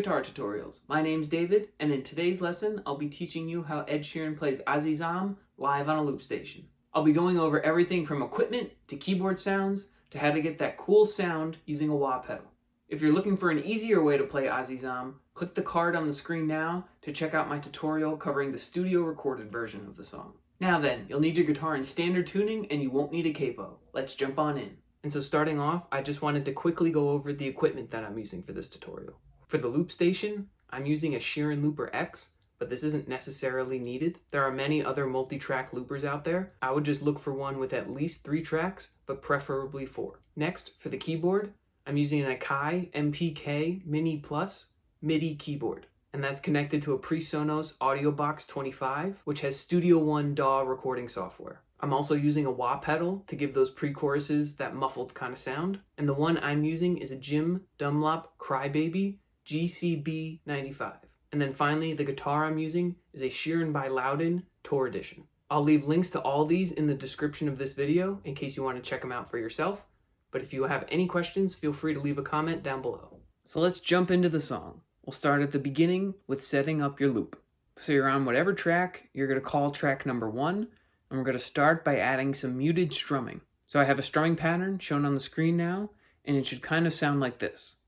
Guitar Tutorials. My name's David, and in today's lesson, I'll be teaching you how Ed Sheeran plays Azizam live on a loop station. I'll be going over everything from equipment to keyboard sounds to how to get that cool sound using a wah pedal. If you're looking for an easier way to play Azizam, click the card on the screen now to check out my tutorial covering the studio recorded version of the song. Now then, you'll need your guitar in standard tuning and you won't need a capo. Let's jump on in. And so starting off, I just wanted to quickly go over the equipment that I'm using for this tutorial. For the loop station, I'm using a Sheeran Looper X, but this isn't necessarily needed. There are many other multi-track loopers out there. I would just look for one with at least 3 tracks, but preferably 4. Next, for the keyboard, I'm using an Akai MPK Mini Plus MIDI keyboard, and that's connected to a PreSonus Audio Box 25, which has Studio One DAW recording software. I'm also using a wah pedal to give those pre-choruses that muffled kind of sound, and the one I'm using is a Jim Dunlop Crybaby GCB 95. And then finally, the guitar I'm using is a Sheeran by Loudon Tour Edition. I'll leave links to all these in the description of this video in case you want to check them out for yourself, but if you have any questions, feel free to leave a comment down below. So let's jump into the song. We'll start at the beginning with setting up your loop. So you're on whatever track, you're going to call track number 1, and we're going to start by adding some muted strumming. So I have a strumming pattern shown on the screen now, and it should kind of sound like this.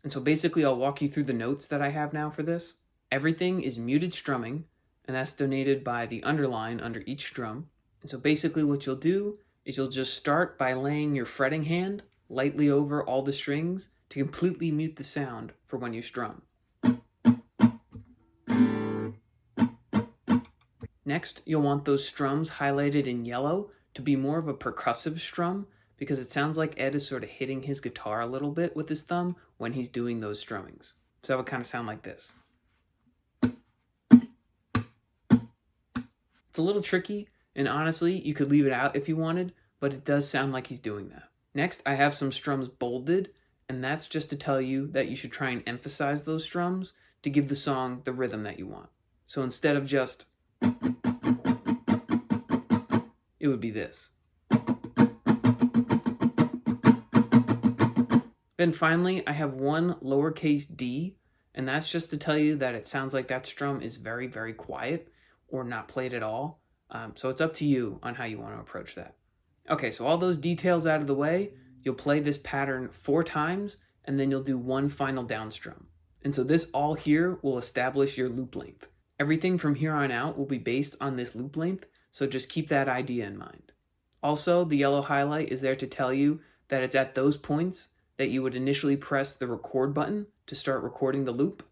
And so basically I'll walk you through the notes that I have now for this. Everything is muted strumming, and that's denoted by the underline under each strum. And so basically what you'll do is you'll just start by laying your fretting hand lightly over all the strings to completely mute the sound for when you strum. Next, you'll want those strums highlighted in yellow to be more of a percussive strum because it sounds like Ed is sort of hitting his guitar a little bit with his thumb when he's doing those strummings. So that would kind of sound like this. It's a little tricky, and honestly, you could leave it out if you wanted, but it does sound like he's doing that. Next, I have some strums bolded, and that's just to tell you that you should try and emphasize those strums to give the song the rhythm that you want. So instead of just, it would be this. Then finally, I have one lowercase d, and that's just to tell you that it sounds like that strum is very, very quiet or not played at all. So it's up to you on how you want to approach that. Okay, so all those details out of the way, you'll play this pattern 4 times, and then you'll do one final down strum. And so this all here will establish your loop length. Everything from here on out will be based on this loop length, so just keep that idea in mind. Also, the yellow highlight is there to tell you that it's at those points that you would initially press the record button to start recording the loop,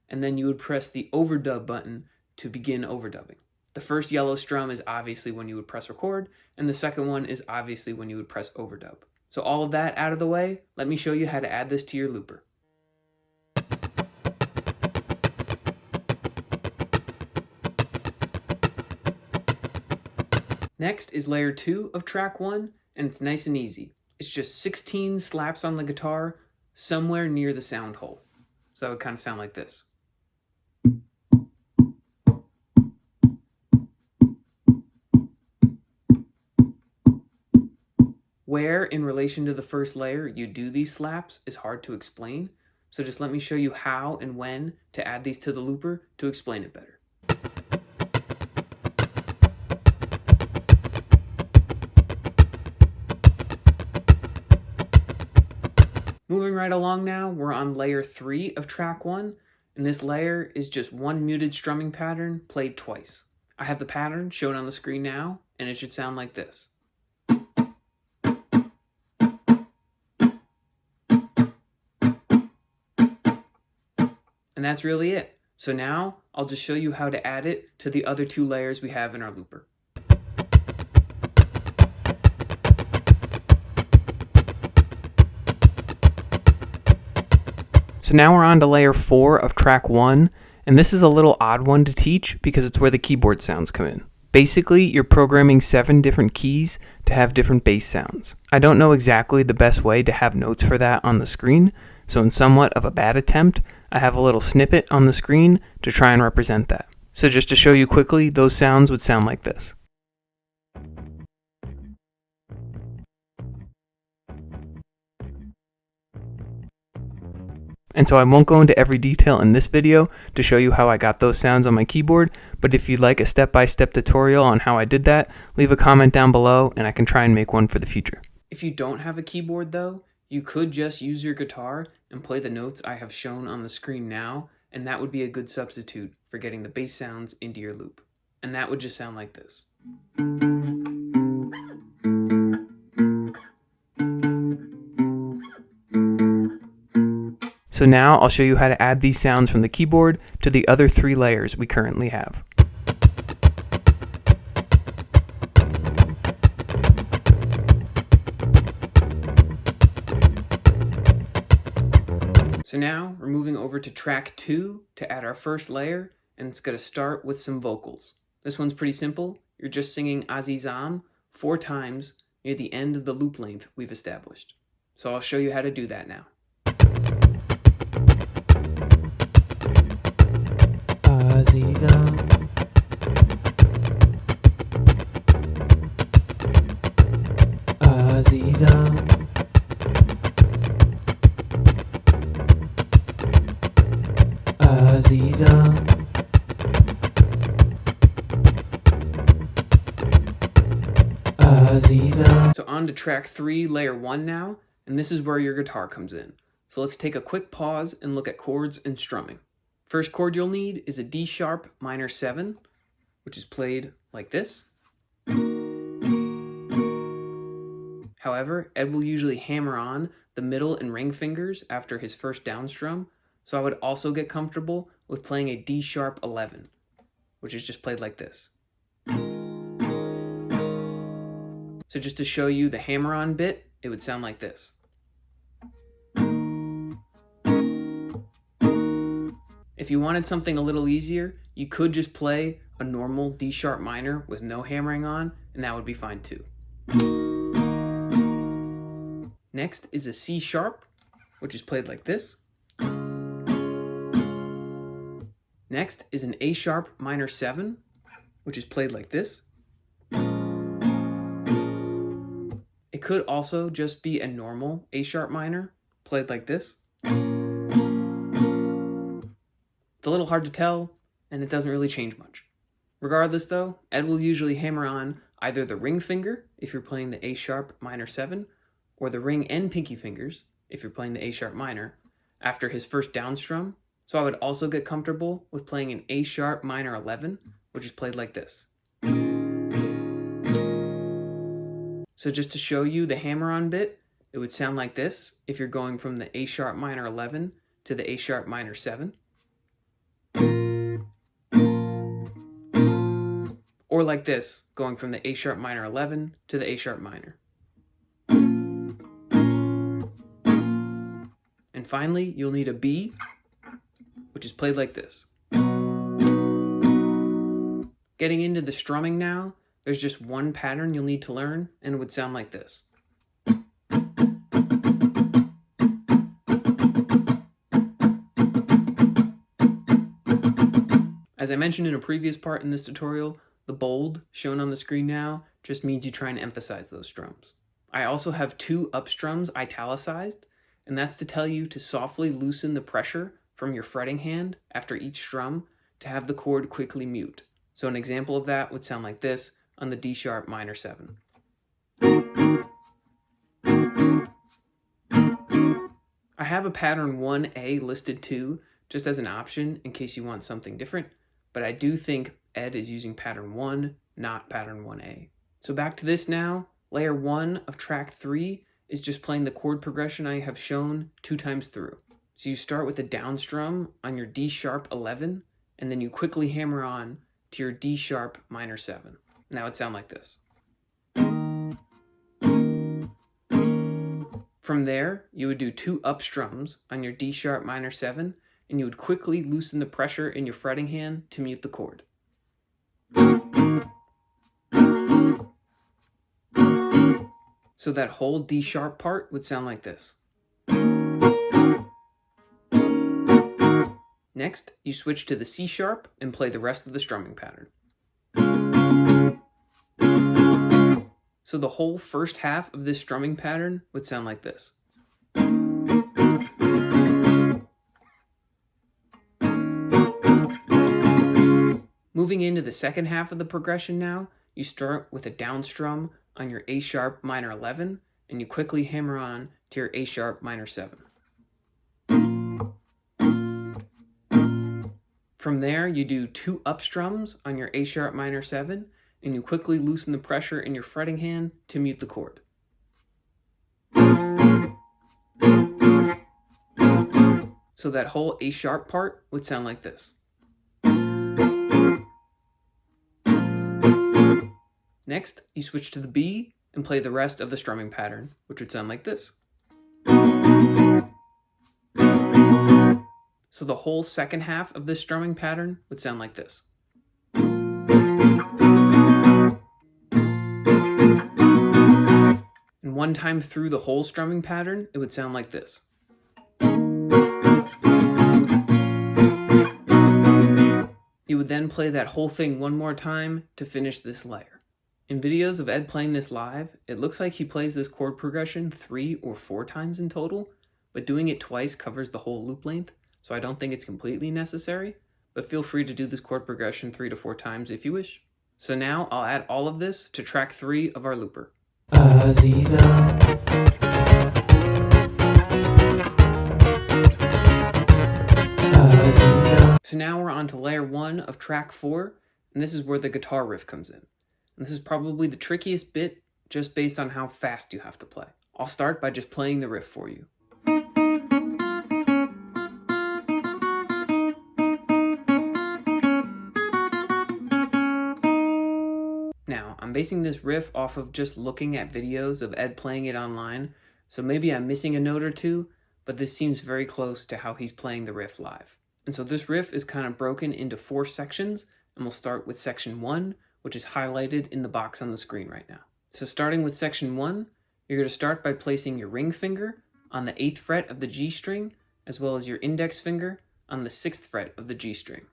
and then you would press the overdub button to begin overdubbing. The first yellow strum is obviously when you would press record, and the second one is obviously when you would press overdub. So all of that out of the way, let me show you how to add this to your looper. Next is layer 2 of track 1, and it's nice and easy. It's just 16 slaps on the guitar somewhere near the sound hole. So that would kind of sound like this. Where, in relation to the first layer, you do these slaps is hard to explain, so just let me show you how and when to add these to the looper to explain it better. Moving right along now, we're on layer 3 of track 1, and this layer is just one muted strumming pattern played twice. I have the pattern shown on the screen now, and it should sound like this. And that's really it. So now I'll just show you how to add it to the other 2 layers we have in our looper. So now we're on to layer 4 of track 1, and this is a little odd one to teach because it's where the keyboard sounds come in. Basically, you're programming 7 different keys to have different bass sounds. I don't know exactly the best way to have notes for that on the screen, so in somewhat of a bad attempt, I have a little snippet on the screen to try and represent that. So just to show you quickly, those sounds would sound like this. And so I won't go into every detail in this video to show you how I got those sounds on my keyboard, but if you'd like a step-by-step tutorial on how I did that, leave a comment down below and I can try and make one for the future. If you don't have a keyboard though, you could just use your guitar and play the notes I have shown on the screen now, and that would be a good substitute for getting the bass sounds into your loop. And that would just sound like this. So now I'll show you how to add these sounds from the keyboard to the other 3 layers we currently have. So now we're moving over to track 2 to add our first layer, and it's going to start with some vocals. This one's pretty simple. You're just singing Azizam 4 times near the end of the loop length we've established. So I'll show you how to do that now. Azizam, Azizam, Azizam, Azizam. So on to track 3, layer 1 now, and this is where your guitar comes in. So let's take a quick pause and look at chords and strumming. First chord you'll need is a D sharp minor 7, which is played like this. However, Ed will usually hammer on the middle and ring fingers after his first down strum, so I would also get comfortable with playing a D sharp 11, which is just played like this. So just to show you the hammer on bit, it would sound like this. If you wanted something a little easier, you could just play a normal D sharp minor with no hammering on, and that would be fine too. Next is a C sharp, which is played like this. Next is an A sharp minor 7, which is played like this. It could also just be a normal A sharp minor, played like this. It's a little hard to tell, and it doesn't really change much. Regardless though, Ed will usually hammer on either the ring finger, if you're playing the A sharp minor 7, or the ring and pinky fingers, if you're playing the A sharp minor, after his first down strum. So I would also get comfortable with playing an A sharp minor 11, which is played like this. So just to show you the hammer on bit, it would sound like this if you're going from the A sharp minor 11 to the A sharp minor 7. Or like this, going from the A sharp minor 11 to the A sharp minor. And finally, you'll need a B, which is played like this. Getting into the strumming now, there's just one pattern you'll need to learn, and it would sound like this. As I mentioned in a previous part in this tutorial, the bold shown on the screen now just means you try and emphasize those strums. I also have 2 up strums italicized, and that's to tell you to softly loosen the pressure from your fretting hand after each strum to have the chord quickly mute. So an example of that would sound like this on the D sharp minor 7. I have a pattern 1A listed too, just as an option in case you want something different, but I do think Ed is using pattern 1, not pattern 1A. So back to this now. Layer 1 of track 3 is just playing the chord progression I have shown 2 times through. So you start with a down strum on your D sharp 11, and then you quickly hammer on to your D sharp minor 7. Now it'd sound like this. From there, you would do 2 up strums on your D sharp minor 7, and you would quickly loosen the pressure in your fretting hand to mute the chord. So that whole D sharp part would sound like this. Next, you switch to the C sharp and play the rest of the strumming pattern. So the whole first half of this strumming pattern would sound like this. Moving into the second half of the progression now, you start with a down strum on your A sharp minor 11, and you quickly hammer on to your A sharp minor 7. From there, you do 2 up strums on your A sharp minor 7, and you quickly loosen the pressure in your fretting hand to mute the chord. So that whole A sharp part would sound like this. Next, you switch to the B and play the rest of the strumming pattern, which would sound like this. So the whole second half of this strumming pattern would sound like this. And one time through the whole strumming pattern, it would sound like this. You would then play that whole thing one more time to finish this layer. In videos of Ed playing this live, it looks like he plays this chord progression 3 or 4 times in total, but doing it twice covers the whole loop length, so I don't think it's completely necessary, but feel free to do this chord progression 3 to 4 times if you wish. So now I'll add all of this to track 3 of our looper. Azizam. So now we're on to layer 1 of track 4, and this is where the guitar riff comes in. And this is probably the trickiest bit just based on how fast you have to play. I'll start by just playing the riff for you. Now, I'm basing this riff off of just looking at videos of Ed playing it online, so maybe I'm missing a note or two, but this seems very close to how he's playing the riff live. And so this riff is kind of broken into 4 sections, and we'll start with section 1, which is highlighted in the box on the screen right now. So starting with section 1, you're going to start by placing your ring finger on the 8th fret of the G string, as well as your index finger on the 6th fret of the G string.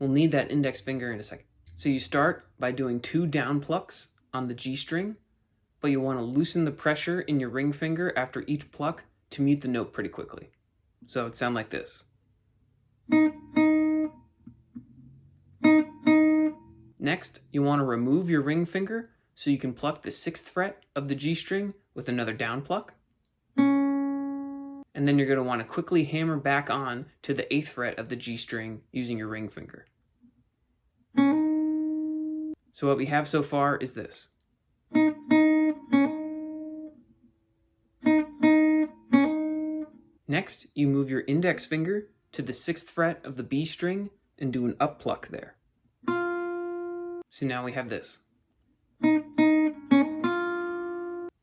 We'll need that index finger in a second. So you start by doing 2 down plucks on the G string, but you want to loosen the pressure in your ring finger after each pluck to mute the note pretty quickly. So it would sound like this. Next, you want to remove your ring finger so you can pluck the 6th fret of the G string with another down pluck. And then you're going to want to quickly hammer back on to the 8th fret of the G string using your ring finger. So what we have so far is this. Next, you move your index finger to the 6th fret of the B string and do an up pluck there. So now we have this. You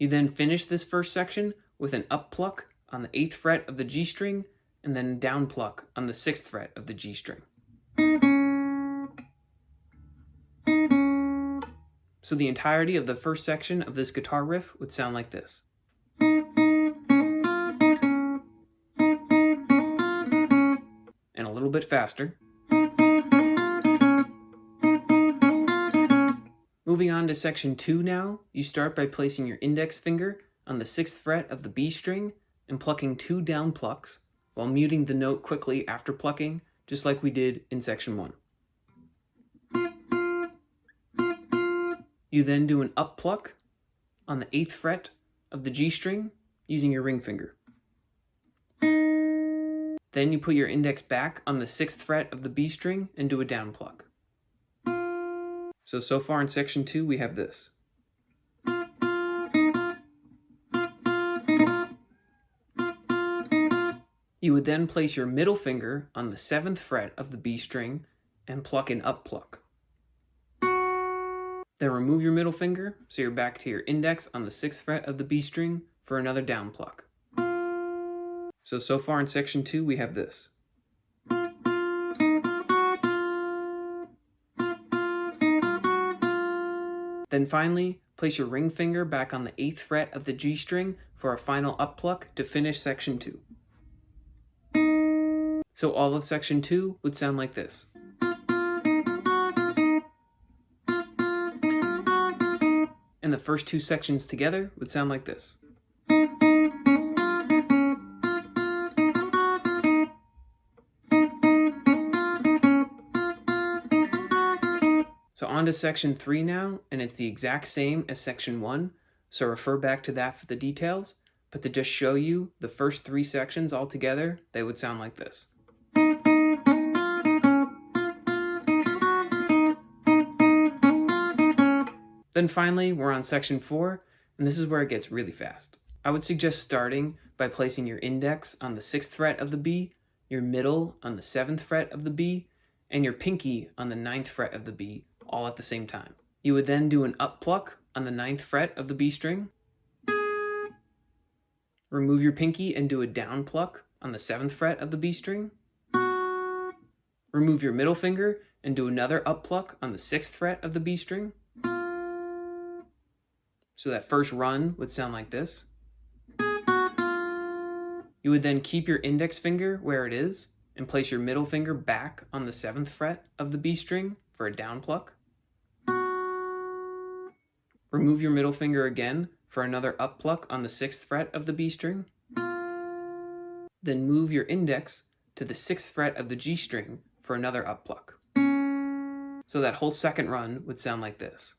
then finish this first section with an up pluck on the 8th fret of the G string and then a down pluck on the 6th fret of the G string. So the entirety of the first section of this guitar riff would sound like this. And a little bit faster. Moving on to section 2 now, you start by placing your index finger on the 6th fret of the B string and plucking 2 down plucks while muting the note quickly after plucking, just like we did in section 1. You then do an up pluck on the 8th fret of the G string using your ring finger. Then you put your index back on the 6th fret of the B string and do a down pluck. So far in section 2 we have this. You would then place your middle finger on the 7th fret of the B string and pluck an up pluck. Then remove your middle finger so you're back to your index on the 6th fret of the B string for another down pluck. So far in section 2 we have this. Then finally, place your ring finger back on the 8th fret of the G string for a final up pluck to finish section 2. So all of section 2 would sound like this. And the first 2 sections together would sound like this. on to section 3 now, and it's the exact same as section 1, so refer back to that for the details, but to just show you the first 3 sections all together, they would sound like this. Then finally, we're on section 4, and this is where it gets really fast. I would suggest starting by placing your index on the 6th fret of the B, your middle on the 7th fret of the B, and your pinky on the 9th fret of the B, all at the same time. You would then do an up pluck on the 9th fret of the B string, remove your pinky and do a down pluck on the 7th fret of the B string, remove your middle finger and do another up pluck on the 6th fret of the B string. So that first run would sound like this. You would then keep your index finger where it is and place your middle finger back on the 7th fret of the B string for a down pluck. Remove your middle finger again for another up pluck on the 6th fret of the B string. Then move your index to the 6th fret of the G string for another up pluck. So that whole second run would sound like this.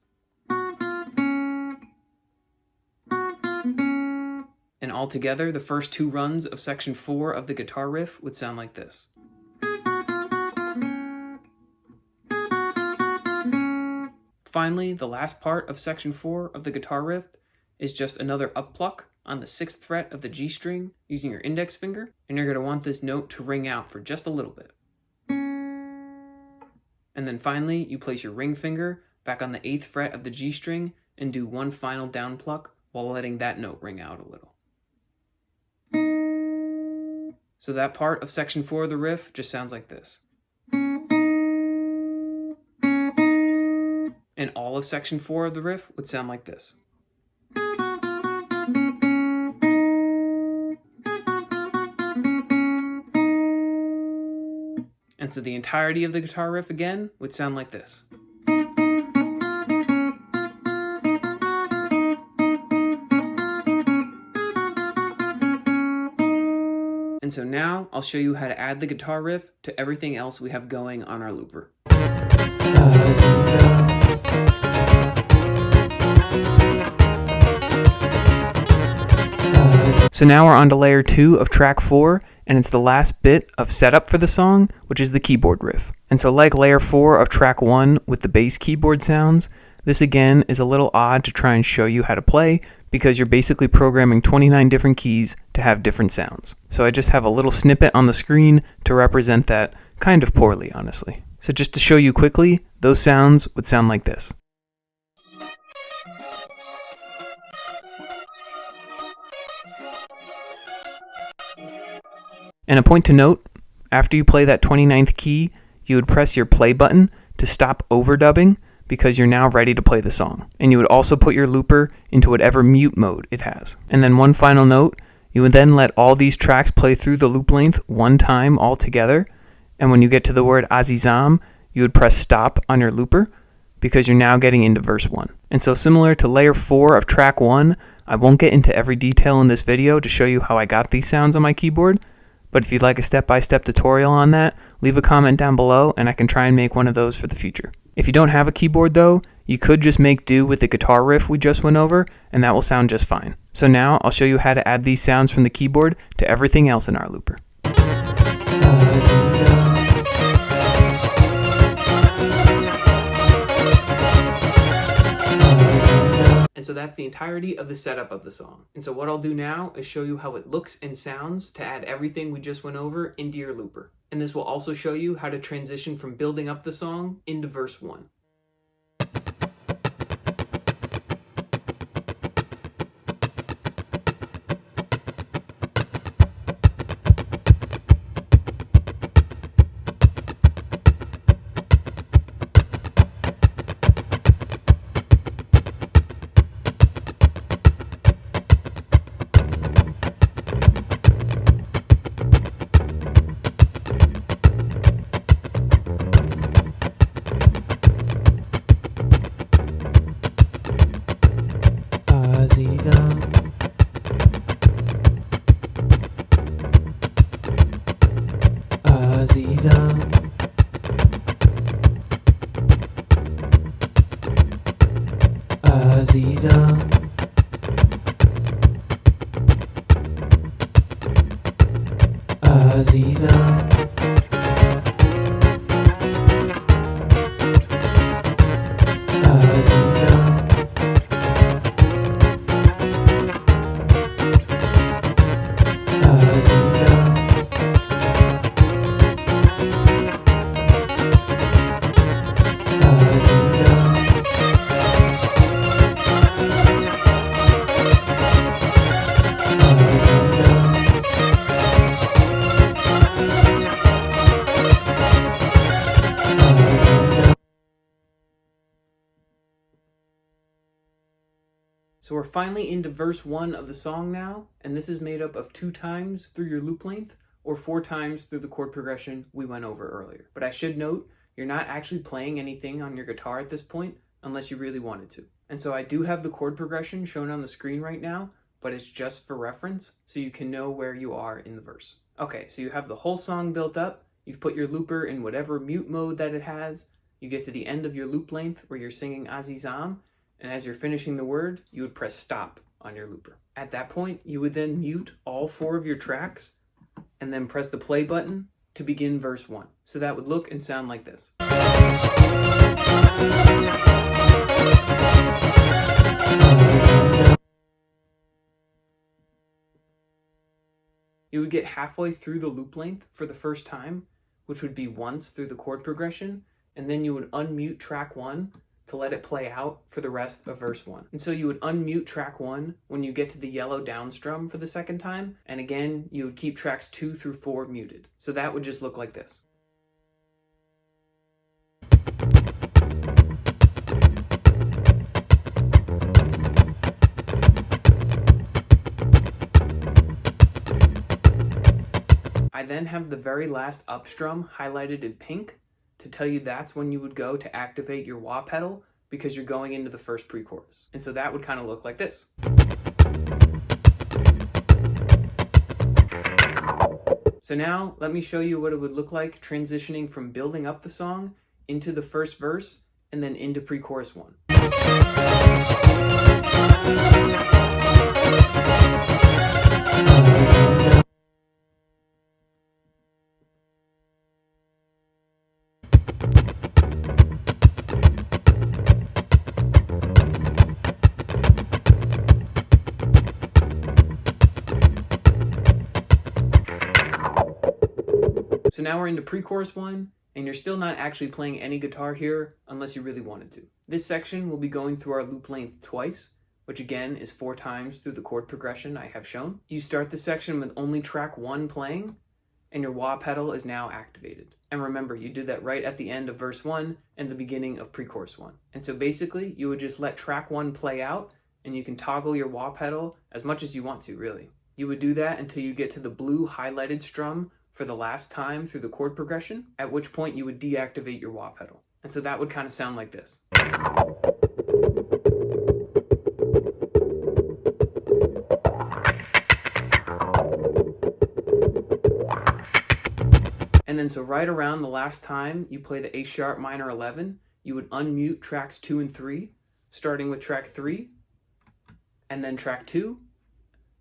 And altogether, the first 2 runs of section 4 of the guitar riff would sound like this. Finally, the last part of section 4 of the guitar riff is just another up pluck on the 6th fret of the G string using your index finger, and you're going to want this note to ring out for just a little bit. And then finally, you place your ring finger back on the 8th fret of the G string and do one final down pluck while letting that note ring out a little. So that part of section 4 of the riff just sounds like this. And all of section 4 of the riff would sound like this. And so the entirety of the guitar riff again would sound like this. And so now I'll show you how to add the guitar riff to everything else we have going on our looper. So now we're on to layer 2 of track 4, and it's the last bit of setup for the song, which is the keyboard riff. And so like layer 4 of track 1 with the bass keyboard sounds, this again is a little odd to try and show you how to play because you're basically programming 29 different keys to have different sounds. So I just have a little snippet on the screen to represent that kind of poorly, honestly. So just to show you quickly, those sounds would sound like this. And a point to note, after you play that 29th key, you would press your play button to stop overdubbing because you're now ready to play the song. And you would also put your looper into whatever mute mode it has. And then one final note, you would then let all these tracks play through the loop length one time all together. And when you get to the word Azizam, you would press stop on your looper because you're now getting into verse 1. And so similar to layer 4 of track 1, I won't get into every detail in this video to show you how I got these sounds on my keyboard. But if you'd like a step-by-step tutorial on that, leave a comment down below and I can try and make one of those for the future. If you don't have a keyboard though, you could just make do with the guitar riff we just went over, and that will sound just fine. So now I'll show you how to add these sounds from the keyboard to everything else in our looper. And so that's the entirety of the setup of the song. And so what I'll do now is show you how it looks and sounds to add everything we just went over into your looper. And this will also show you how to transition from building up the song into verse 1. Azizam, Azizam, Azizam. Azizam. Azizam. Azizam. Azizam. Azizam. So we're finally into verse 1 of the song now, and this is made up of 2 times through your loop length or 4 times through the chord progression we went over earlier. But I should note, you're not actually playing anything on your guitar at this point unless you really wanted to. And so I do have the chord progression shown on the screen right now, but it's just for reference so you can know where you are in the verse. Okay, so you have the whole song built up, you've put your looper in whatever mute mode that it has, you get to the end of your loop length where you're singing Azizam, and as you're finishing the word, you would press stop on your looper. At that point, you would then mute all 4 of your tracks and then press the play button to begin verse 1. So that would look and sound like this. You would get halfway through the loop length for the first time, which would be once through the chord progression, and then you would unmute track 1 to let it play out for the rest of verse 1. And so you would unmute track 1 when you get to the yellow down strum for the second time, and again, you would keep tracks 2 through 4 muted. So that would just look like this. I then have the very last up strum highlighted in pink to tell you that's when you would go to activate your wah pedal because you're going into the first pre-chorus. And so that would kind of look like this. So now let me show you what it would look like transitioning from building up the song into the first verse and then into pre-chorus 1. So now we're into pre-chorus 1, and you're still not actually playing any guitar here unless you really wanted to. This section will be going through our loop length twice, which again is 4 times through the chord progression I have shown. You start the section with only track 1 playing, and your wah pedal is now activated. And remember, you did that right at the end of verse 1 and the beginning of pre-chorus 1. And so basically, you would just let track 1 play out, and you can toggle your wah pedal as much as you want to, really. You would do that until you get to the blue highlighted strum for the last time through the chord progression, at which point you would deactivate your wah pedal. And so that would kind of sound like this. And then so right around the last time you play the A sharp minor 11, you would unmute tracks 2 and 3, starting with track 3, and then track 2,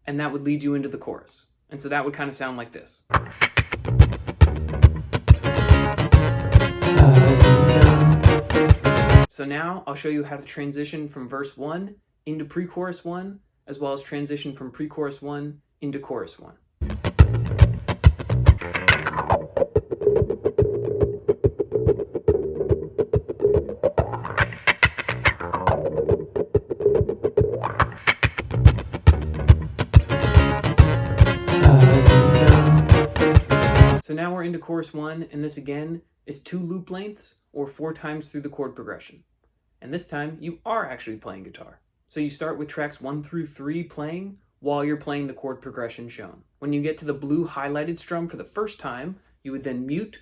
and that would lead you into the chorus. And so that would kind of sound like this. So now I'll show you how to transition from verse 1 into pre-chorus 1, as well as transition from pre-chorus 1 into chorus 1. So now we're into chorus 1, and this again is 2 loop lengths or 4 times through the chord progression. And this time you are actually playing guitar. So you start with tracks 1 through 3 playing while you're playing the chord progression shown. When you get to the blue highlighted strum for the first time, you would then mute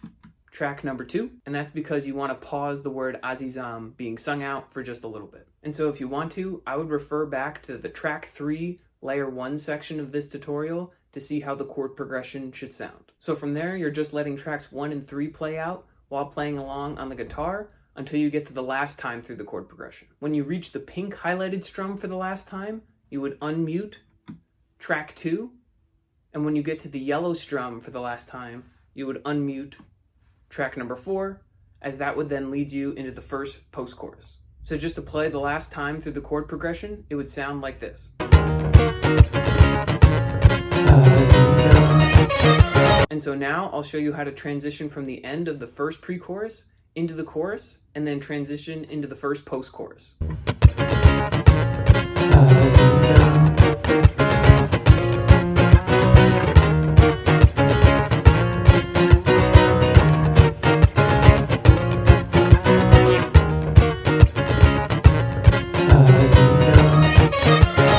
track number 2, and that's because you want to pause the word Azizam being sung out for just a little bit. And so if you want to, I would refer back to the track 3 layer 1 section of this tutorial to see how the chord progression should sound. So from there, you're just letting tracks 1 and 3 play out while playing along on the guitar until you get to the last time through the chord progression. When you reach the pink highlighted strum for the last time, you would unmute track 2 And when you get to the yellow strum for the last time, you would unmute track number 4, as that would then lead you into the first post-chorus. So just to play the last time through the chord progression, it would sound like this. And so now I'll show you how to transition from the end of the first pre-chorus into the chorus, and then transition into the first post-chorus.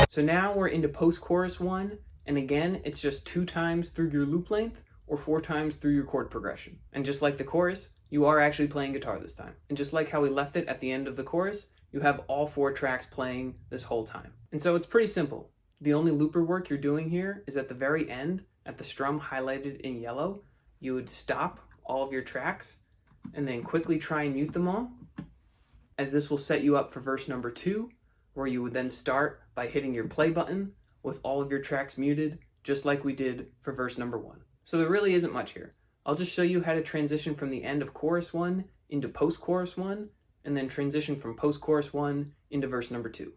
So now we're into post-chorus 1, and again, it's just 2 times through your loop length or 4 times through your chord progression. And just like the chorus, you are actually playing guitar this time. And just like how we left it at the end of the chorus, you have all 4 tracks playing this whole time. And so it's pretty simple. The only looper work you're doing here is at the very end, at the strum highlighted in yellow, you would stop all of your tracks and then quickly try and mute them all, as this will set you up for verse number 2, where you would then start by hitting your play button with all of your tracks muted, just like we did for verse number 1. So there really isn't much here. I'll just show you how to transition from the end of chorus 1 into post-chorus 1, and then transition from post-chorus 1 into verse number 2.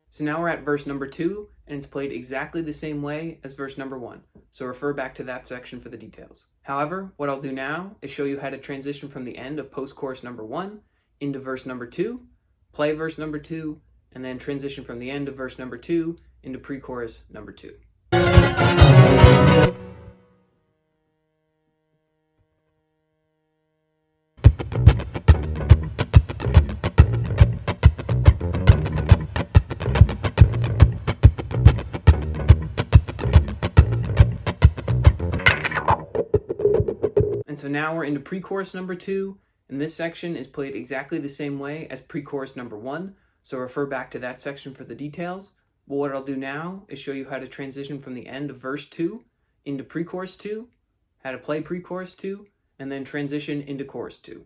So now we're at verse number 2, and it's played exactly the same way as verse number 1. So refer back to that section for the details. However, what I'll do now is show you how to transition from the end of post-chorus number 1 into verse number 2, play verse number 2, and then transition from the end of verse number 2 into pre-chorus number 2. And so now we're into pre-chorus number 2, and this section is played exactly the same way as pre-chorus number 1, so refer back to that section for the details. But what I'll do now is show you how to transition from the end of verse 2 into pre-chorus 2, how to play pre-chorus 2, and then transition into chorus 2.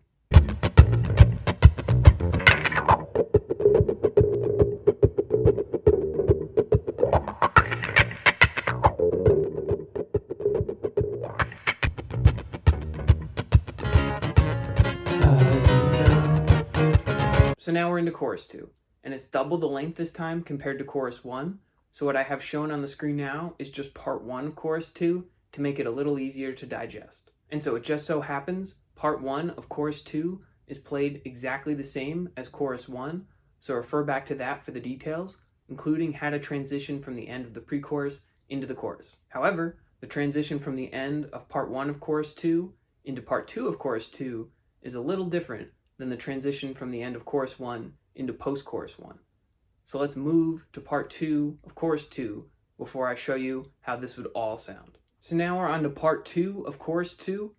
So now we're into chorus 2, and it's double the length this time compared to chorus 1. So what I have shown on the screen now is just part 1 of chorus 2 to make it a little easier to digest. And so it just so happens part 1 of chorus 2 is played exactly the same as chorus 1, so refer back to that for the details, including how to transition from the end of the pre-chorus into the chorus. However, the transition from the end of part 1 of chorus 2 into part 2 of chorus 2 is a little different than the transition from the end of chorus 1 into post-chorus 1. So let's move to part 2 of chorus 2 before I show you how this would all sound. So now we're on to part 2 of chorus 2,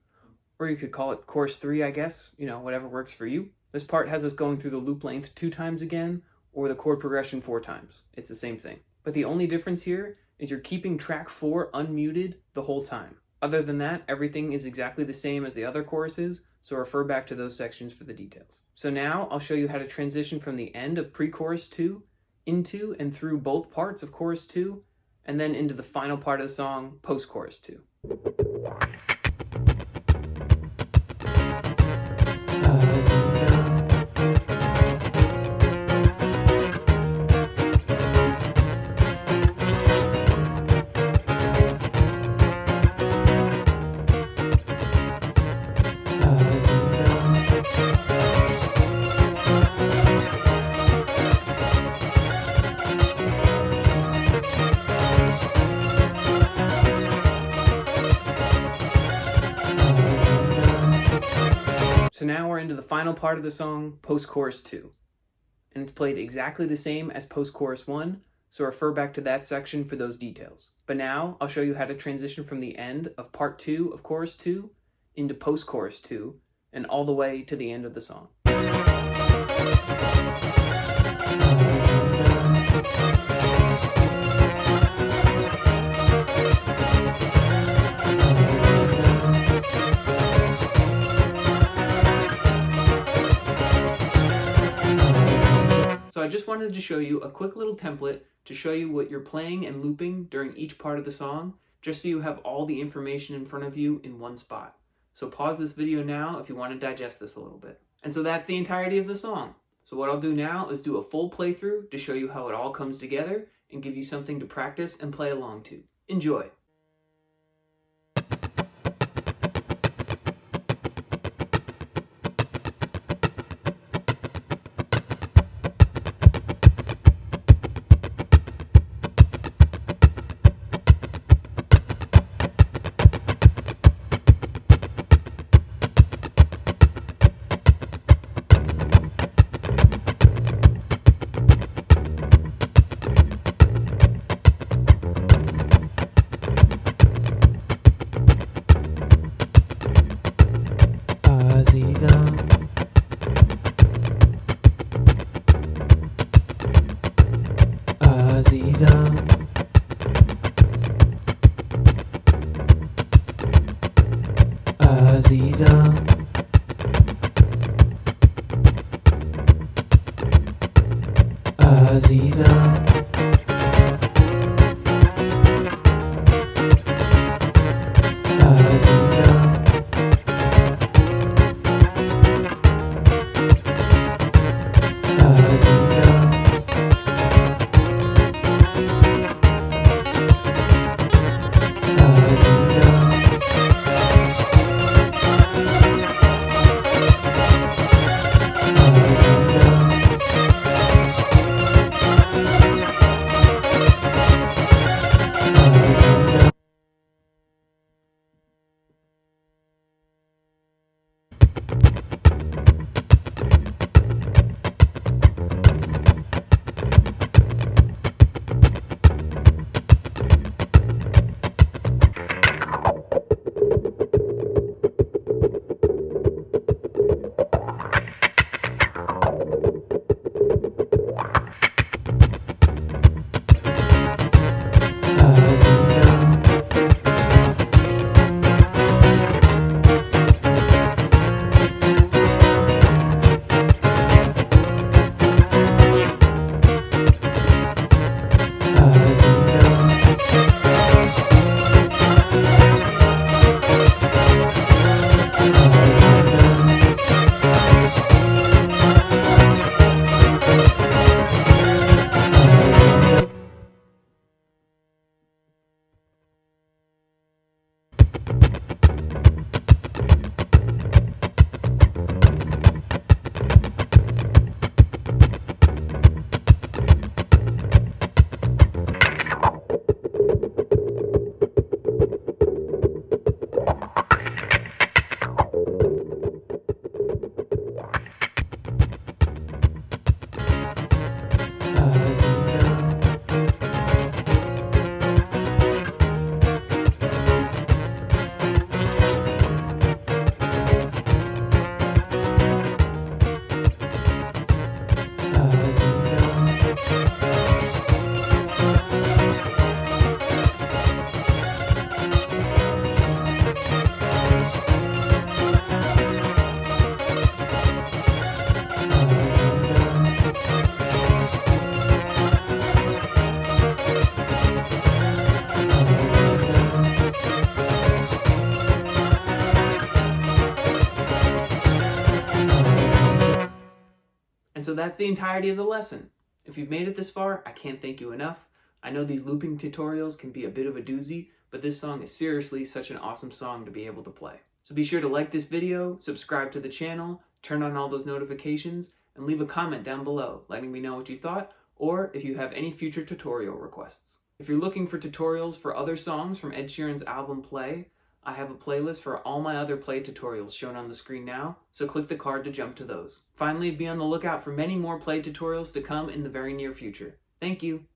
or you could call it chorus 3, I guess, whatever works for you. This part has us going through the loop length 2 times again, or the chord progression 4 times. It's the same thing. But the only difference here is you're keeping track 4 unmuted the whole time. Other than that, everything is exactly the same as the other choruses, so refer back to those sections for the details. So now I'll show you how to transition from the end of pre-chorus 2 into and through both parts of chorus 2, and then into the final part of the song, post-chorus 2. So now we're into the final part of the song, post-chorus 2. And it's played exactly the same as post-chorus 1, so refer back to that section for those details. But now I'll show you how to transition from the end of part 2 of chorus 2 into post-chorus 2, and all the way to the end of the song. So I just wanted to show you a quick little template to show you what you're playing and looping during each part of the song, just so you have all the information in front of you in one spot. So pause this video now if you want to digest this a little bit. And so that's the entirety of the song. So what I'll do now is do a full playthrough to show you how it all comes together and give you something to practice and play along to. Enjoy! Azizam, Azizam, Azizam, Azizam, Azizam, Azizam, Azizam, Azizam, Azizam. And so that's the entirety of the lesson. If you've made it this far, I can't thank you enough. I know these looping tutorials can be a bit of a doozy, but this song is seriously such an awesome song to be able to play. So be sure to like this video, subscribe to the channel, turn on all those notifications, and leave a comment down below letting me know what you thought, or if you have any future tutorial requests. If you're looking for tutorials for other songs from Ed Sheeran's album Play, I have a playlist for all my other play tutorials shown on the screen now, so click the card to jump to those. Finally, be on the lookout for many more play tutorials to come in the very near future. Thank you!